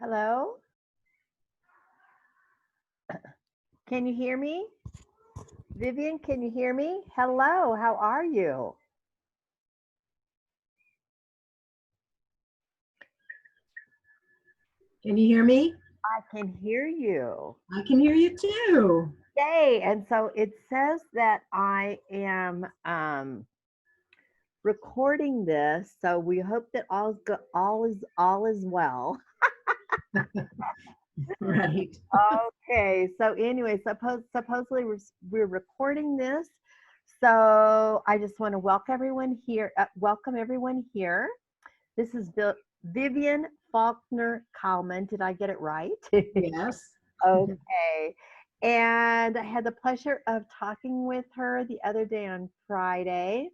Hello? Can you hear me? Vivian, can you hear me? Hello, how are you? Can you hear me? I can hear you. I can hear you too. Yay. And so it says that I am recording this, so we hope that all is well. Right. Okay. So anyway, supposedly we're recording this. So I just want to welcome everyone here. Welcome everyone here. This is Vivian Faulkner-Kallmann. Did I get it right? Yes. Okay. And I had the pleasure of talking with her the other day on Friday.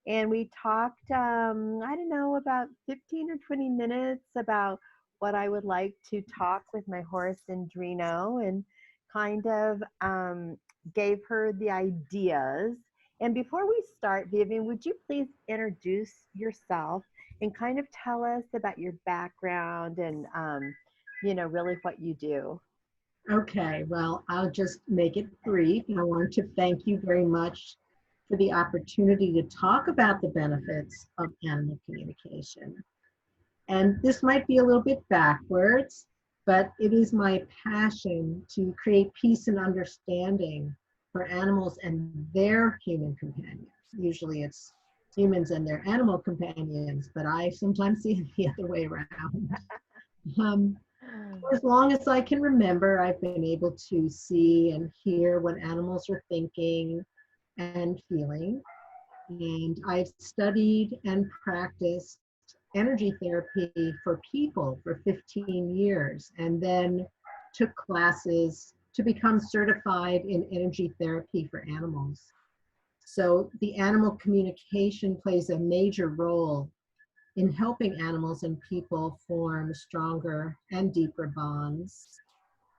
And we talked, I don't know, about 15 or 20 minutes about what I would like to talk with my horse Endrino and kind of gave her the ideas. And before we start, Vivian, would you please introduce yourself and kind of tell us about your background and, really what you do? Okay. Well, I'll just make it brief. I want to thank you very much for the opportunity to talk about the benefits of animal communication. And this might be a little bit backwards, but it is my passion to create peace and understanding for animals and their human companions. Usually it's humans and their animal companions, but I sometimes see it the other way around. Um, for as long as I can remember, I've been able to see and hear what animals are thinking and feeling. And I've studied and practiced energy therapy for people for 15 years and then took classes to become certified in energy therapy for animals. So the animal communication plays a major role in helping animals and people form stronger and deeper bonds.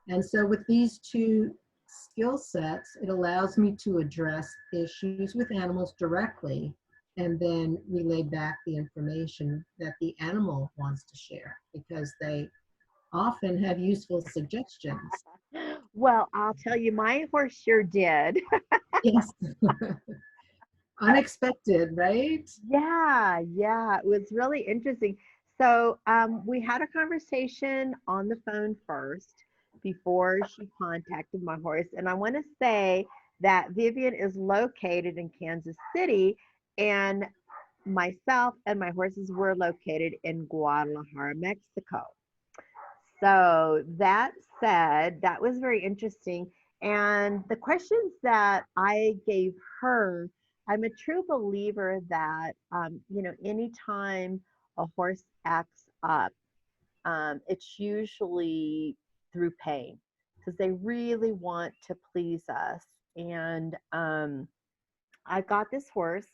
And so with these two skill sets, it allows me to address issues with animals directly and then relay back the information that the animal wants to share because they often have useful suggestions. Well, I'll tell you, my horse sure did. Yes, unexpected, right? Yeah, yeah, it was really interesting. So, we had a conversation on the phone first before she contacted my horse. And I want to say that Vivian is located in Kansas City, and myself and my horses were located in Guadalajara, Mexico. So, that said, that was very interesting. And the questions that I gave her, I'm a true believer that, anytime a horse acts up, it's usually through pain because they really want to please us. And I got this horse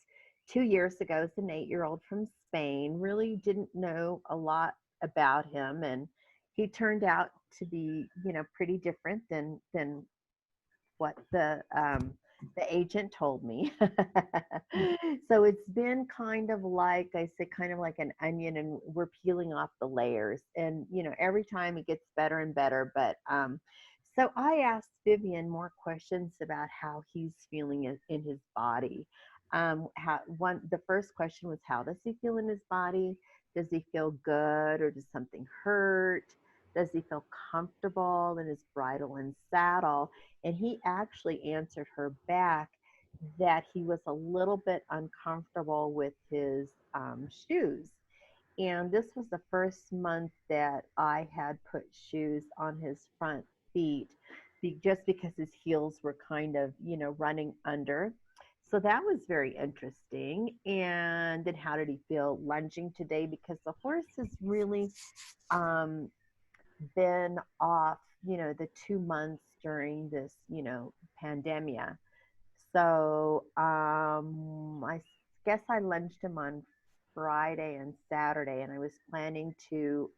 2 years ago. It's an 8-year-old from Spain. Really didn't know a lot about him, and he turned out to be, pretty different than what the agent told me. So it's been kind of like I say, kind of like an onion, and we're peeling off the layers. And every time it gets better and better. But so I asked Vivian more questions about how he's feeling in his body. The first question was, how does he feel in his body? Does he feel good, or does something hurt? Does he feel comfortable in his bridle and saddle? And he actually answered her back that he was a little bit uncomfortable with his shoes. And this was the first month that I had put shoes on his front feet, just because his heels were kind of, running under. So that was very interesting. And then how did he feel lunging today? Because the horse has really um, been off, the 2 months during this, pandemia. So I guess I lunged him on Friday and Saturday, and I was planning to,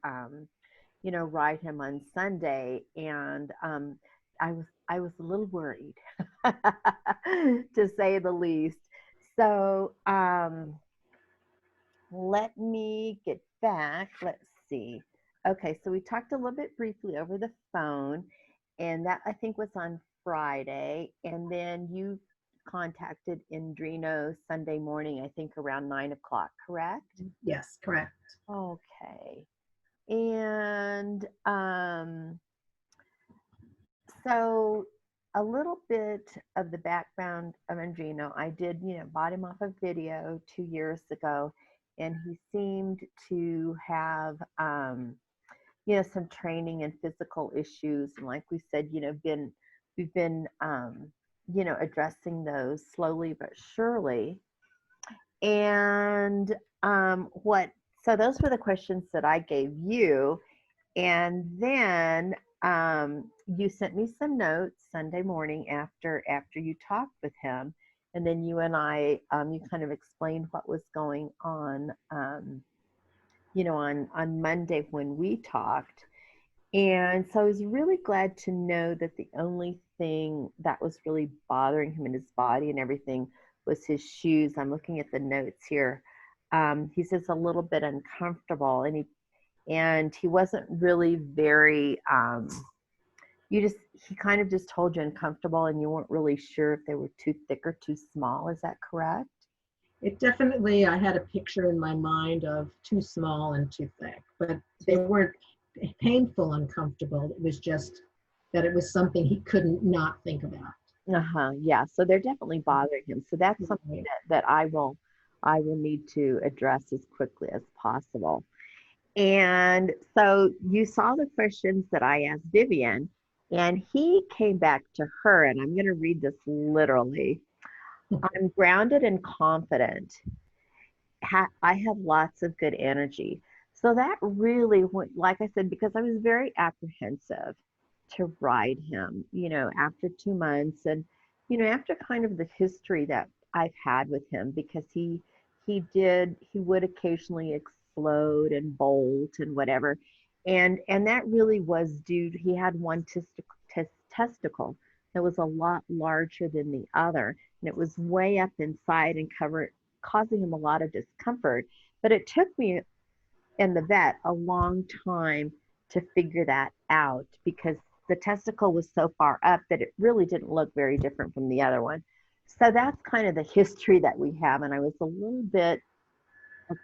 ride him on Sunday, and I was a little worried, to say the least. So let me get back. Let's see. Okay, so we talked a little bit briefly over the phone, and that I think was on Friday. And then you contacted Endrino Sunday morning, I think around 9 o'clock, correct? Yes, correct. Okay. And so a little bit of the background of Endrino, I did, bought him off a video 2 years ago, and he seemed to have some training and physical issues. And like we said, we've been, addressing those slowly but surely. And so those were the questions that I gave you. And then you sent me some notes Sunday morning after you talked with him. And then you and I, you kind of explained what was going on, on Monday when we talked. And so I was really glad to know that the only thing that was really bothering him in his body and everything was his shoes. I'm looking at the notes here. He says a little bit uncomfortable, and he wasn't really very. He kind of just told you uncomfortable, and you weren't really sure if they were too thick or too small. Is that correct? It definitely, I had a picture in my mind of too small and too thick, but they weren't painful, uncomfortable. It was just that it was something he couldn't not think about. Yeah. So they're definitely bothering him. So that's something that I will need to address as quickly as possible. And so you saw the questions that I asked Vivian, and he came back to her, and I'm going to read this literally. I'm grounded and confident. I have lots of good energy. So that really went, like I said, because I was very apprehensive to ride him, after 2 months, and, after kind of the history that I've had with him, because he would occasionally explode and bolt and whatever. And that really was he had one testicle that was a lot larger than the other, and it was way up inside and causing him a lot of discomfort. But it took me and the vet a long time to figure that out, because the testicle was so far up that it really didn't look very different from the other one. So that's kind of the history that we have. And I was a little bit,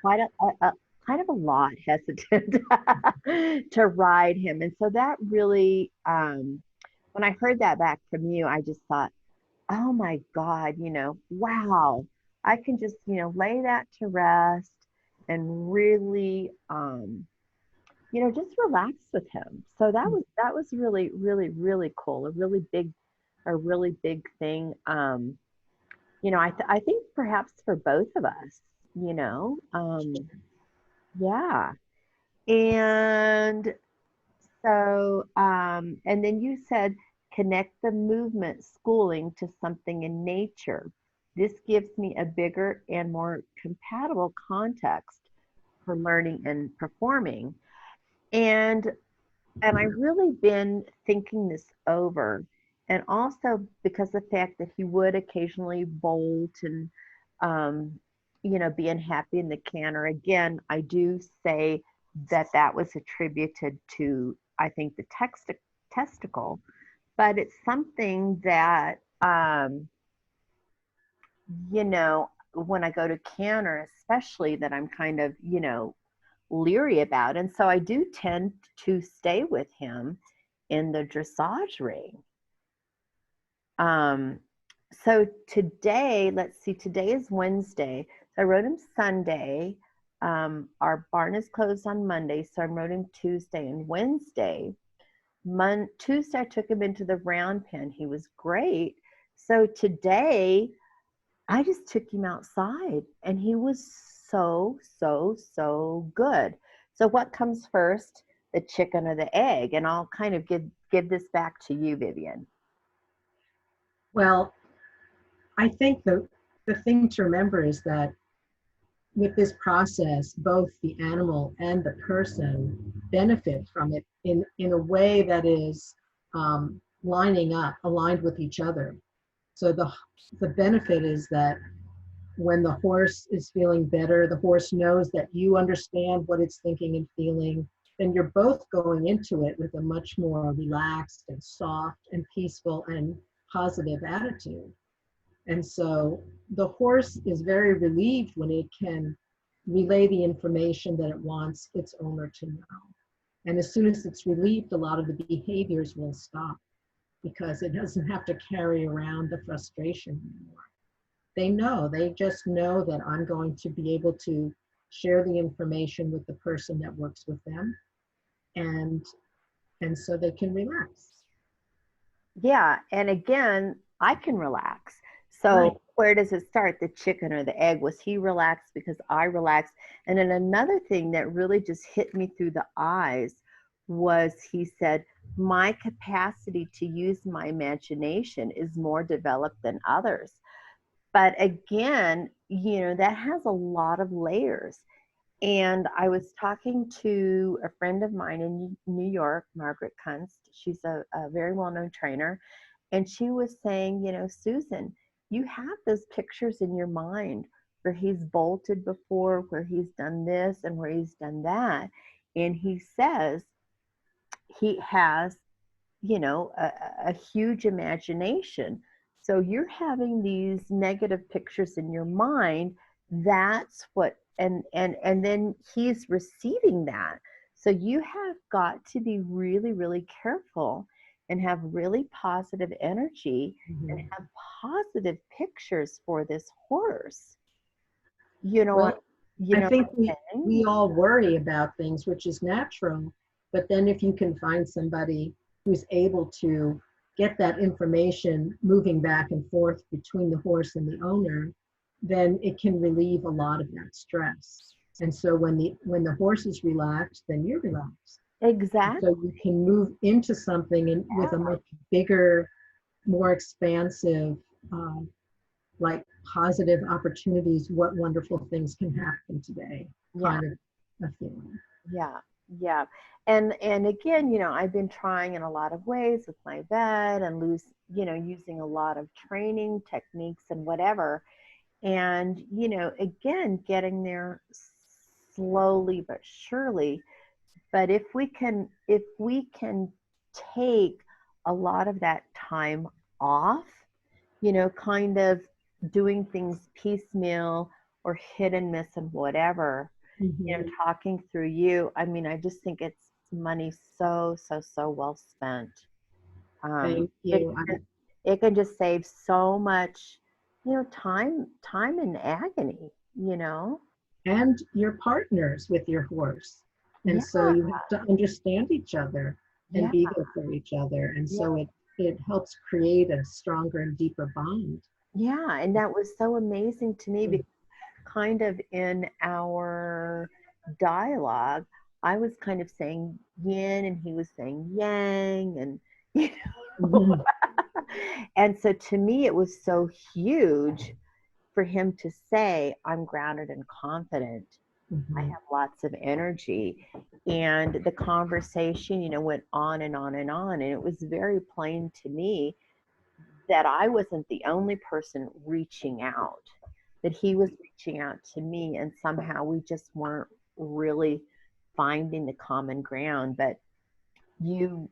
quite a kind of a lot hesitant to ride him. And so that really, when I heard that back from you, I just thought, oh my God, wow, I can just, lay that to rest and really, just relax with him. So that was really, really, really cool. A really big thing. I think perhaps for both of us, yeah. And so, and then you said connect the movement schooling to something in nature. This gives me a bigger and more compatible context for learning and performing. And I've really been thinking this over. And also because the fact that he would occasionally bolt and, being happy in the canter. Again, I do say that was attributed to, I think, the testicle, but it's something that, when I go to canter, especially, that I'm kind of, leery about. And so I do tend to stay with him in the dressage ring. So today, let's see, today is Wednesday. So I rode him Sunday. Our barn is closed on Monday, so I rode him Tuesday and Wednesday. Tuesday, I took him into the round pen. He was great. So today, I just took him outside, and he was so, so, so good. So what comes first, the chicken or the egg? And I'll kind of give this back to you, Vivian. Well, I think the thing to remember is that with this process, both the animal and the person benefit from it in a way that is aligned with each other. So the benefit is that when the horse is feeling better, the horse knows that you understand what it's thinking and feeling. then you're both going into it with a much more relaxed and soft and peaceful and positive attitude. And so the horse is very relieved when it can relay the information that it wants its owner to know. And as soon as it's relieved, a lot of the behaviors will stop because it doesn't have to carry around the frustration anymore. They just know that I'm going to be able to share the information with the person that works with them, and so they can relax. Yeah, and again, I can relax. Right. So where does it start? The chicken or the egg? Was he relaxed because I relaxed? And then another thing that really just hit me through the eyes was he said, my capacity to use my imagination is more developed than others. But again, that has a lot of layers. And I was talking to a friend of mine in New York, Margaret Kunst. She's a very well-known trainer. And she was saying, Susan, you have those pictures in your mind where he's bolted before, where he's done this and where he's done that. And he says he has a huge imagination. So you're having these negative pictures in your mind. That's what, and then he's receiving that. So you have got to be really, really careful and have really positive energy and Mhm. have positive pictures for this horse. You know what? Well, You I know think what I'm saying? we all worry about things, which is natural. But then if you can find somebody who's able to get that information moving back and forth between the horse and the owner, then it can relieve a lot of that stress. And so when the horse is relaxed, then you're relaxed. And Exactly. so you can move into something with a much bigger, more expansive, um, like positive opportunities, what wonderful things can happen today, Yeah. kind of a feeling. Yeah, yeah. And again, I've been trying in a lot of ways with my vet and using a lot of training techniques and whatever. And, again, getting there slowly but surely. But if we can take a lot of that time off, kind of doing things piecemeal or hit and miss and whatever, Mhm. talking through you, I mean, I just think it's money so, so, so well spent. Thank It you. can, it can just save so much, time and agony, you know? And you're partners with your horse. And Yeah, so you have to understand each other and yeah, be there for each other. And yeah, so it helps create a stronger and deeper bond. yeah. And that was so amazing to me because kind of in our dialogue, I was kind of saying yin and he was saying yang and you know Mhm. and so to me it was so huge for him to say I'm grounded and confident. I Mhm. have lots of energy. And the conversation, went on and on and on. And it was very plain to me that I wasn't the only person reaching out, that he was reaching out to me, and somehow we just weren't really finding the common ground. But you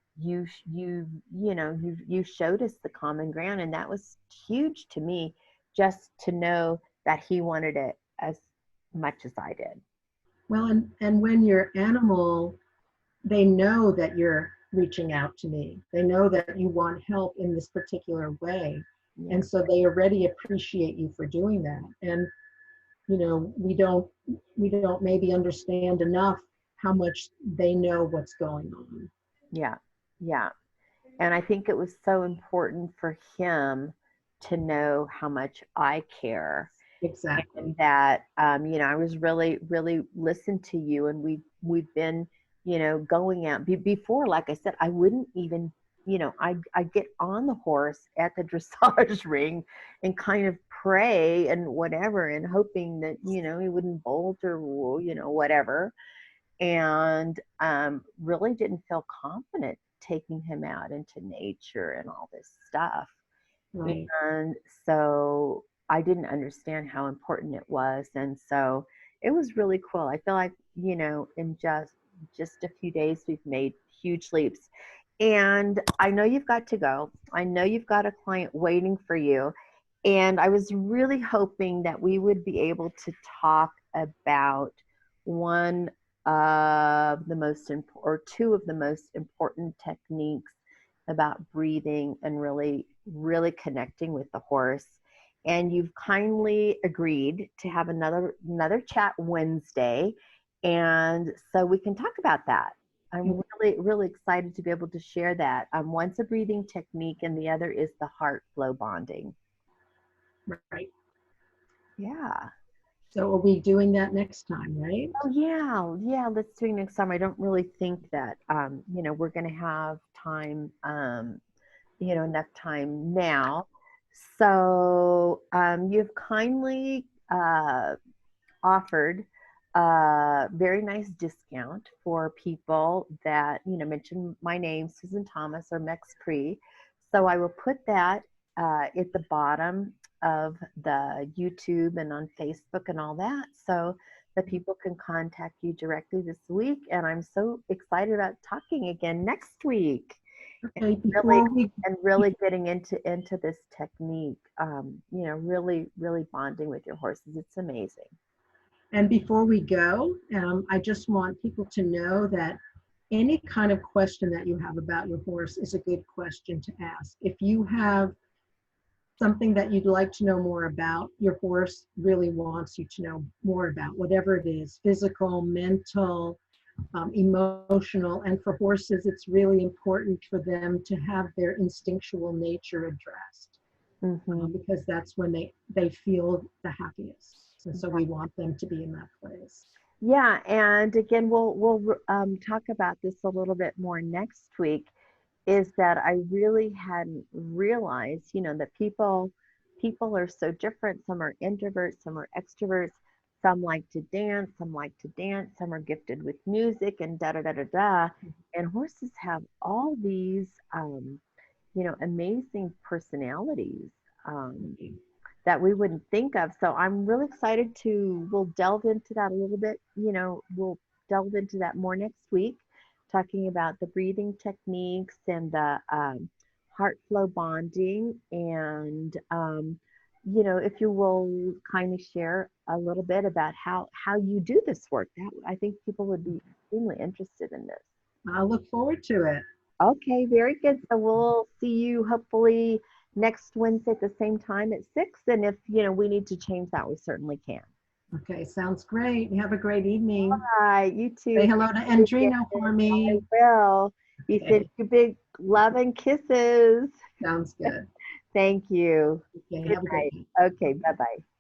showed us the common ground, and that was huge to me, just to know that he wanted it as much as I did. Well, and when your animal, they know that you're reaching out to me. They know that you want help in this particular way. Yeah. And so they already appreciate you for doing that. And we don't maybe understand enough how much they know what's going on. Yeah. Yeah. And I think it was so important for him to know how much I care, and Exactly. that I was really, really listened to you, and we've been, going out before. Like I said, I wouldn't even, I get on the horse at the dressage ring and kind of pray and whatever, and hoping that he wouldn't bolt or whatever, and really didn't feel confident taking him out into nature and all this stuff. Right. And so I didn't understand how important it was. And so it was really cool. I feel like, in just just a few days, we've made huge leaps. And I know you've got to go. I know you've got a client waiting for you. And I was really hoping that we would be able to talk about one of the most important, or two of the most important techniques about breathing and really, really connecting with the horse. And you've kindly agreed to have another chat Wednesday, and so we can talk about that. I'm really, really excited to be able to share that. One's a breathing technique, and the other is the heart flow bonding. Right. Yeah. So are we doing that next time, right? Oh yeah, yeah. Let's do it next time. I don't really think that we're going to have time, enough time now. So you've kindly offered a very nice discount for people that mention my name, Susan Thomas, or MEX-PRE. So I will put that at the bottom of the YouTube and on Facebook and all that, so that people can contact you directly this week. And I'm so excited about talking again next week. Okay, Really, before we, and really getting into this technique. Really, really bonding with your horses. It's amazing. and before we go, I just want people to know that any kind of question that you have about your horse is a good question to ask. If you have something that you'd like to know more about, your horse really wants you to know more about, whatever it is, physical, mental, emotional. And for horses, it's really important for them to have their instinctual nature addressed, Mm-hmm. because that's when they feel the happiest. And so we want them to be in that place. Yeah, and again, we'll talk about this a little bit more next week. Is that I really hadn't realized, that people are so different. Some are introverts, some are extroverts. Some like to dance, some like to dance. Some are gifted with music and da da da da da. And horses have all these, amazing personalities. Um, that we wouldn't think of. So I'm really excited we'll delve into that a little bit. We'll delve into that more next week, talking about the breathing techniques and the heart flow bonding. And, if you will kindly share a little bit about how you do this work, that I think people would be extremely interested in this. I'll look forward to it. Okay, very good. So we'll see you hopefully next Wednesday at the same time at 6. And if, we need to change that, we certainly can. Okay, sounds great. You have a great evening. All right, you Say too. hello to Thank you Endrino again. for I me. will. You send Okay, you big love and kisses. sounds good. Thank you. Okay, Good have a great night. night. Okay, bye-bye.